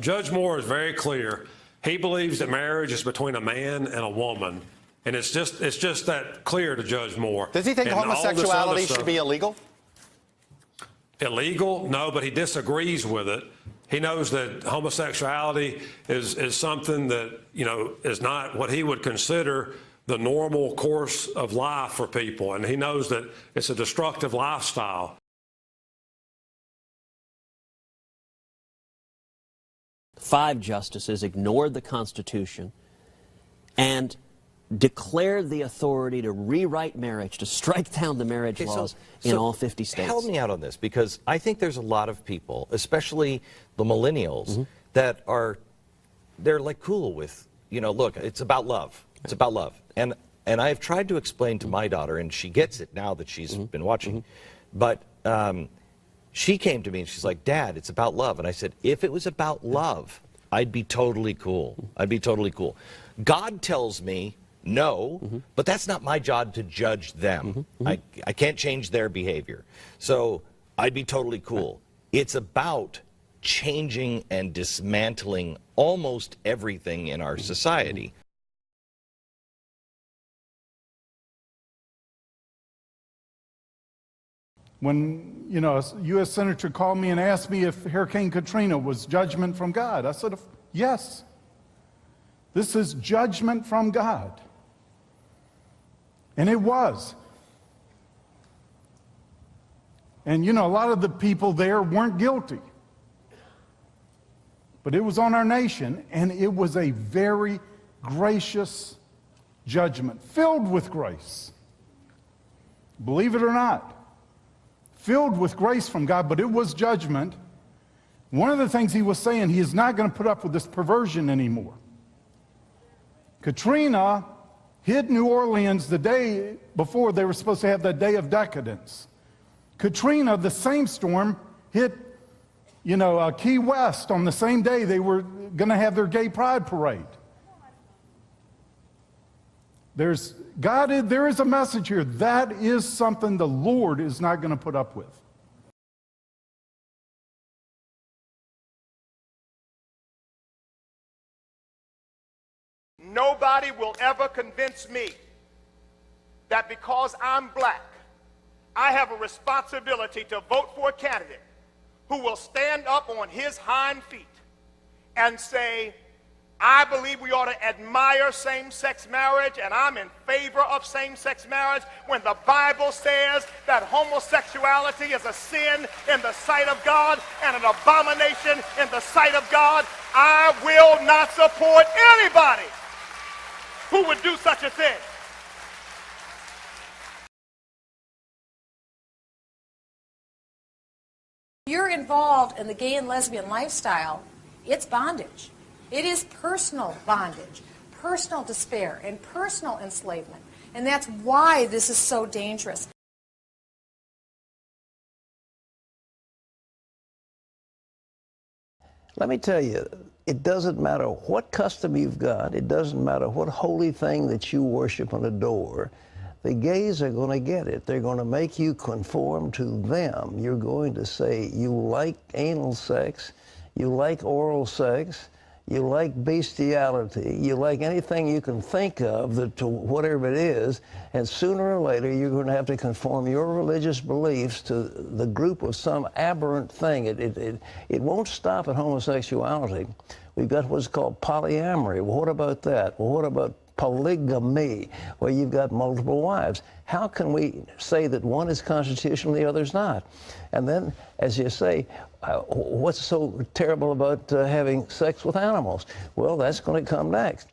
Judge Moore is very clear. He believes that marriage is between a man and a woman, and it's just that clear to Judge Moore. Does he think and homosexuality should be illegal? Illegal? No, but he disagrees with it. He knows that homosexuality is something that, you know, is not what he would consider the normal course of life for people, and he knows that it's a destructive lifestyle. Five justices ignored the Constitution and declared the authority to rewrite marriage, to strike down the marriage laws in all 50 states. Help me out on this, because I think there's a lot of people, especially the millennials, that they're like cool with, you know, look, it's about love. It's about love. And I've tried to explain to my daughter, and she gets it now that she's been watching, but she came to me and she's like, Dad, it's about love. And I said, if it was about love, I'd be totally cool. I'd be totally cool. God tells me no, but that's not my job to judge them. I can't change their behavior. So I'd be totally cool. It's about changing and dismantling almost everything in our society. When, you know, a U.S. Senator called me and asked me if Hurricane Katrina was judgment from God, I said, yes. This is judgment from God. And it was. And, you know, a lot of the people there weren't guilty. But it was on our nation, and it was a very gracious judgment, filled with grace. Believe it or not. Filled with grace from God, but it was judgment. One of the things he was saying, he is not going to put up with this perversion anymore. Katrina hit New Orleans the day before they were supposed to have that day of decadence. Katrina, the same storm, hit, you know, Key West on the same day they were going to have their gay pride parade. There is a message here. That is something the Lord is not going to put up with. Nobody will ever convince me that because I'm black, I have a responsibility to vote for a candidate who will stand up on his hind feet and say, I believe we ought to admire same-sex marriage, and I'm in favor of same-sex marriage, when the Bible says that homosexuality is a sin in the sight of God and an abomination in the sight of God. I will not support anybody who would do such a thing. You're involved in the gay and lesbian lifestyle, it's bondage. It is personal bondage, personal despair, and personal enslavement. And that's why this is so dangerous. Let me tell you, it doesn't matter what custom you've got. It doesn't matter what holy thing that you worship and adore. The gays are going to get it. They're going to make you conform to them. You're going to say you like anal sex, you like oral sex, you like bestiality, you like anything you can think of that to whatever it is, and sooner or later you're going to have to conform your religious beliefs to the group of some aberrant thing. It won't stop at homosexuality. We've got what's called polyamory. Well, what about that? Well, what about polygamy, where you've got multiple wives? How can we say that one is constitutional and the other's not? And then, as you say, what's so terrible about having sex with animals? Well, that's going to come next.